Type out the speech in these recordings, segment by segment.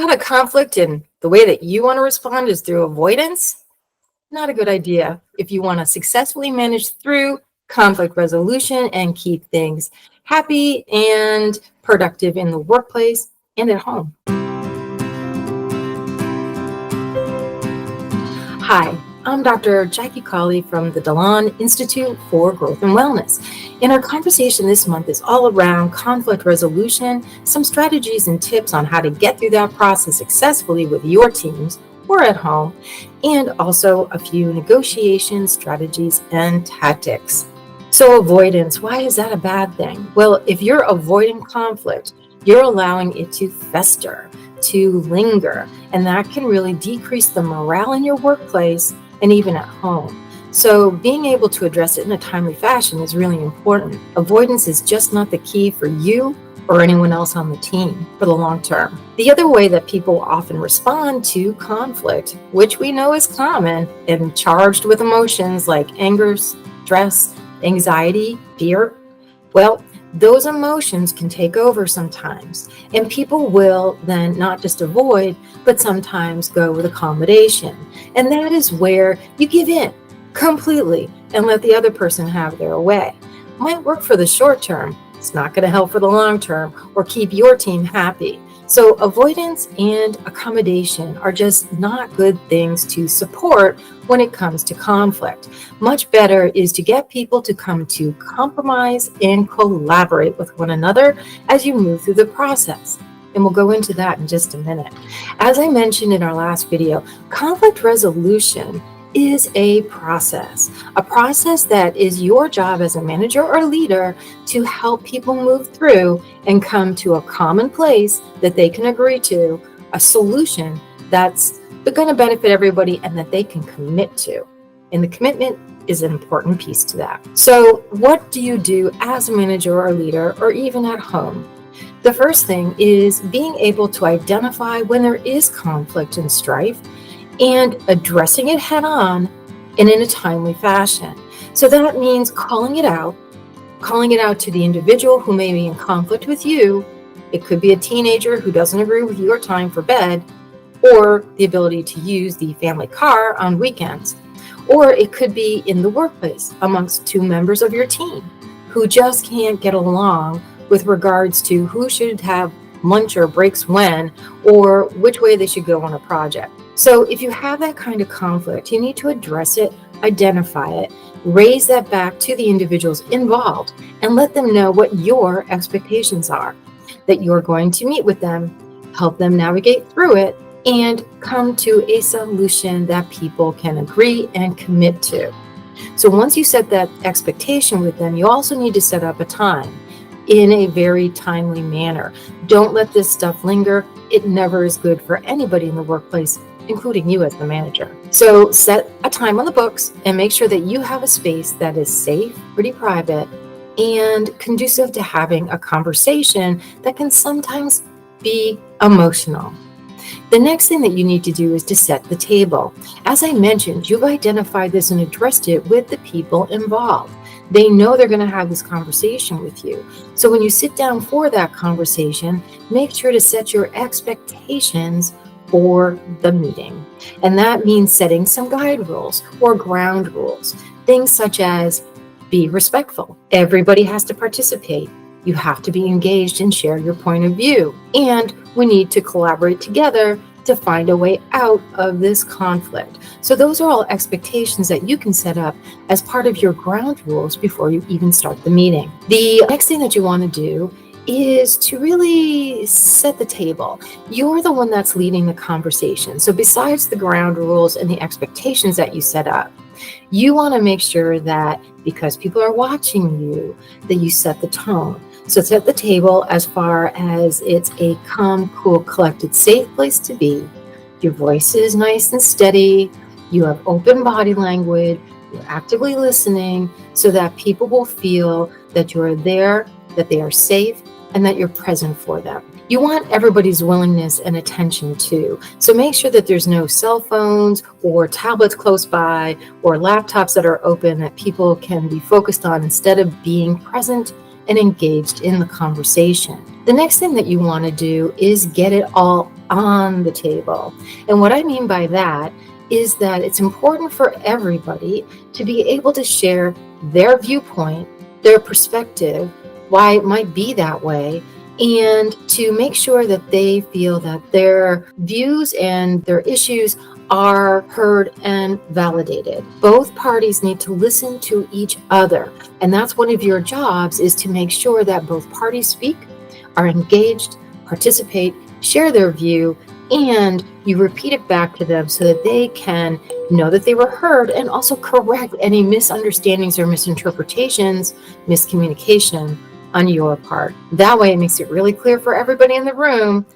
got a conflict and the way that you want to respond is through avoidance, not a good idea if you want to successfully manage through conflict resolution and keep things happy and productive in the workplace and at home. Hi, I'm Dr. Jackie Cawley from the Delean Institute for Growth and Wellness. And our conversation this month is all around conflict resolution, some strategies and tips on how to get through that process successfully with your teams or at home, and also a few negotiation strategies and tactics. So avoidance, why is that a bad thing? Well, if you're avoiding conflict, you're allowing it to fester, to linger, and that can really decrease the morale in your workplace and even at home. So being able to address it in a timely fashion is really important. Avoidance is just not the key for you or anyone else on the team for the long term. The other way that people often respond to conflict, which we know is common and charged with emotions like anger, stress, anxiety, fear, well, those emotions can take over sometimes, and people will then not just avoid, but sometimes go with accommodation. And that is where you give in completely and let the other person have their way. Might work for the short term. It's not going to help for the long term or keep your team happy. So avoidance and accommodation are just not good things to support when it comes to conflict. Much better is to get people to come to compromise and collaborate with one another as you move through the process. And we'll go into that in just a minute. As I mentioned in our last video, conflict resolution is a process that is your job as a manager or leader to help people move through and come to a common place that they can agree to, a solution that's going to benefit everybody and that they can commit to. And the commitment is an important piece to that. So what do you do as a manager or leader or even at home? The first thing is being able to identify when there is conflict and strife and addressing it head on and in a timely fashion. So that means calling it out to the individual who may be in conflict with you. It could be a teenager who doesn't agree with your time for bed, or the ability to use the family car on weekends. Or it could be in the workplace amongst two members of your team who just can't get along with regards to who should have lunch or breaks when, or which way they should go on a project. So if you have that kind of conflict, you need to address it, identify it, raise that back to the individuals involved, and let them know what your expectations are, that you're going to meet with them, help them navigate through it, and come to a solution that people can agree and commit to. So once you set that expectation with them, you also need to set up a time in a very timely manner. Don't let this stuff linger. It never is good for anybody in the workplace, including you as the manager. So set a time on the books and make sure that you have a space that is safe, pretty private, and conducive to having a conversation that can sometimes be emotional. The next thing that you need to do is to set the table. As I mentioned, you've identified this and addressed it with the people involved. They know they're going to have this conversation with you. So when you sit down for that conversation, make sure to set your expectations for the meeting. And that means setting some guide rules or ground rules. Things such as be respectful. Everybody has to participate. You have to be engaged and share your point of view. And we need to collaborate together to find a way out of this conflict. So those are all expectations that you can set up as part of your ground rules before you even start the meeting. The next thing that you want to do is to really set the table. You're the one that's leading the conversation. So besides the ground rules and the expectations that you set up, you want to make sure that because people are watching you, that you set the tone. So set the table as far as it's a calm, cool, collected, safe place to be. Your voice is nice and steady. You have open body language. You're actively listening so that people will feel that you're there, that they are safe, and that you're present for them. You want everybody's willingness and attention too. So make sure that there's no cell phones or tablets close by or laptops that are open that people can be focused on instead of being present and engaged in the conversation. The next thing that you want to do is get it all on the table. And what I mean by that is that it's important for everybody to be able to share their viewpoint, their perspective, why it might be that way, and to make sure that they feel that their views and their issues are heard and validated. Both parties need to listen to each other, and that's one of your jobs, is to make sure that both parties speak, are engaged, participate, share their view, and you repeat it back to them so that they can know that they were heard and also correct any misunderstandings or misinterpretations, miscommunication on your part. That way it makes it really clear for everybody in the room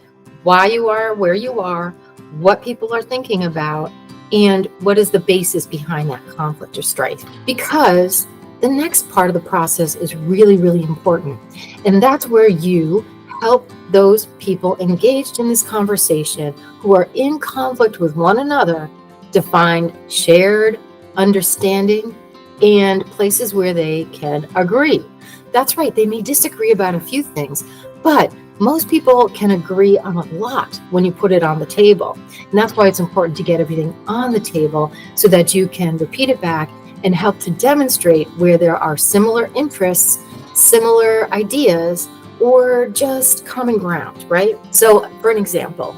why you are where you are, what people are thinking about, and what is the basis behind that conflict or strife. Because the next part of the process is really, really important. And that's where you help those people engaged in this conversation who are in conflict with one another to find shared understanding and places where they can agree. That's right, they may disagree about a few things, but most people can agree on a lot when you put it on the table. And that's why it's important to get everything on the table so that you can repeat it back and help to demonstrate where there are similar interests, similar ideas, or just common ground, right? So for an example,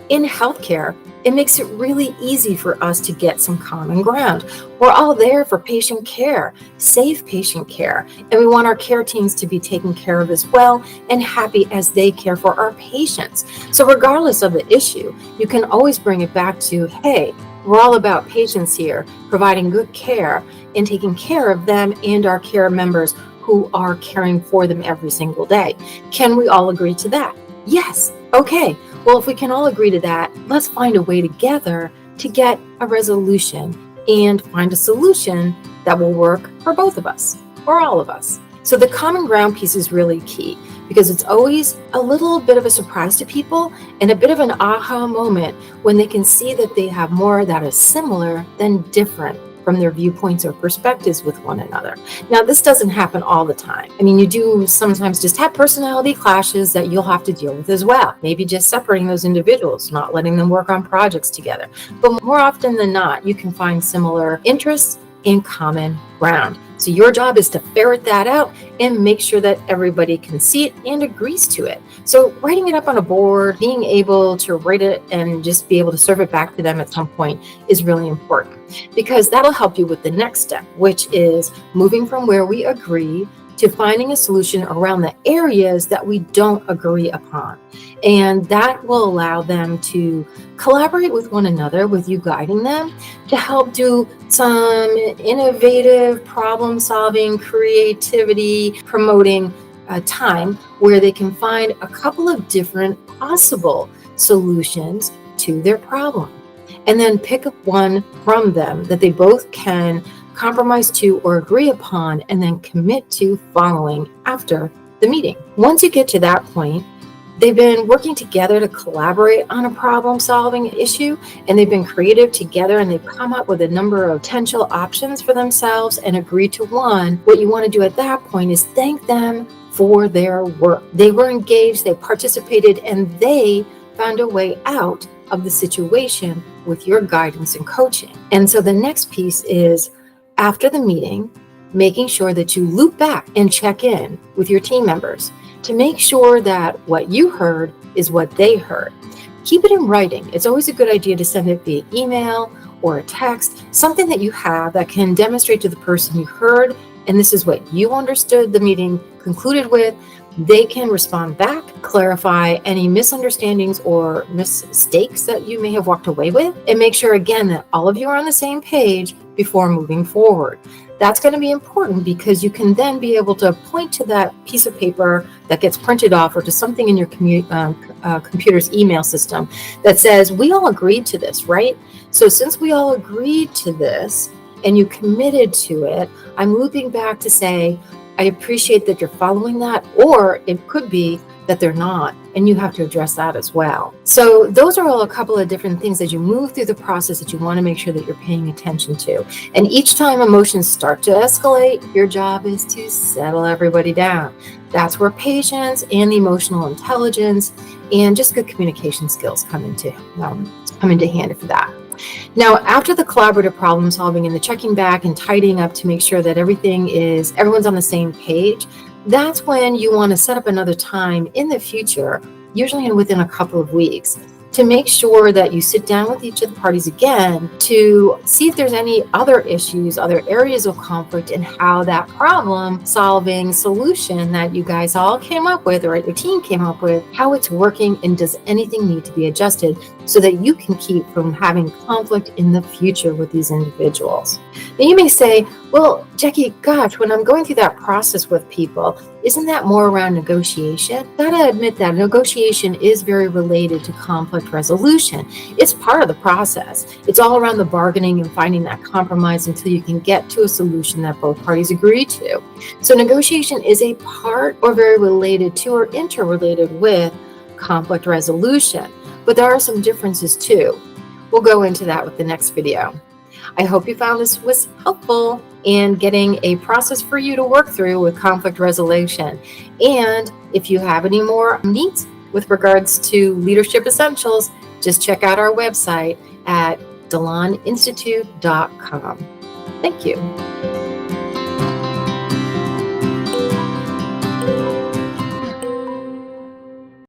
in healthcare, it makes it really easy for us to get some common ground. We're all there for patient care, safe patient care, and we want our care teams to be taken care of as well and happy as they care for our patients. So regardless of the issue, you can always bring it back to, hey, we're all about patients here, providing good care and taking care of them and our care members who are caring for them every single day. Can we all agree to that? Yes. Okay. Well, if we can all agree to that, let's find a way together to get a resolution and find a solution that will work for both of us or all of us. So the common ground piece is really key because it's always a little bit of a surprise to people and a bit of an aha moment when they can see that they have more that is similar than different from their viewpoints or perspectives with one another. Now, this doesn't happen all the time. I mean, you do sometimes just have personality clashes that you'll have to deal with as well. Maybe just separating those individuals, not letting them work on projects together. But more often than not, you can find similar interests in common ground. So your job is to ferret that out and make sure that everybody can see it and agrees to it. So writing it up on a board, being able to write it and just be able to serve it back to them at some point is really important because that'll help you with the next step, which is moving from where we agree to finding a solution around the areas that we don't agree upon. And that will allow them to collaborate with one another, with you guiding them to help do some innovative problem solving, creativity, promoting time where they can find a couple of different possible solutions to their problem. And then pick up one from them that they both can compromise to or agree upon and then commit to following after the meeting. Once you get to that point, they've been working together to collaborate on a problem-solving issue, and they've been creative together, and they've come up with a number of potential options for themselves and agreed to one. What you want to do at that point is thank them for their work. They were engaged, they participated, and they found a way out of the situation with your guidance and coaching. And so the next piece is, after the meeting, making sure that you loop back and check in with your team members to make sure that what you heard is what they heard. Keep it in writing. It's always a good idea to send it via email or a text, something that you have that can demonstrate to the person you heard, and this is what you understood the meeting concluded with. They can respond back, clarify any misunderstandings or mistakes that you may have walked away with, and make sure again that all of you are on the same page before moving forward. That's going to be important because you can then be able to point to that piece of paper that gets printed off or to something in your computer's email system that says, we all agreed to this, right? So since we all agreed to this and you committed to it, I'm looping back to say, I appreciate that you're following that, or it could be that they're not, and you have to address that as well. So those are all a couple of different things as you move through the process that you want to make sure that you're paying attention to. And each time emotions start to escalate, your job is to settle everybody down. That's where patience and emotional intelligence and just good communication skills come into hand for that. Now, after the collaborative problem solving and the checking back and tidying up to make sure that everyone's on the same page, that's when you want to set up another time in the future, usually within a couple of weeks, to make sure that you sit down with each of the parties again to see if there's any other issues, other areas of conflict, and how that problem solving solution that you guys all came up with or your team came up with, how it's working, and does anything need to be adjusted so that you can keep from having conflict in the future with these individuals. Now you may say, well, Jackie, gosh, when I'm going through that process with people, isn't that more around negotiation? Gotta admit that negotiation is very related to conflict resolution. It's part of the process. It's all around the bargaining and finding that compromise until you can get to a solution that both parties agree to. So negotiation is a part or very related to or interrelated with conflict resolution, but there are some differences too. We'll go into that with the next video. I hope you found this was helpful in getting a process for you to work through with conflict resolution. And if you have any more needs with regards to leadership essentials, just check out our website at DeleanInstitute.com. Thank you.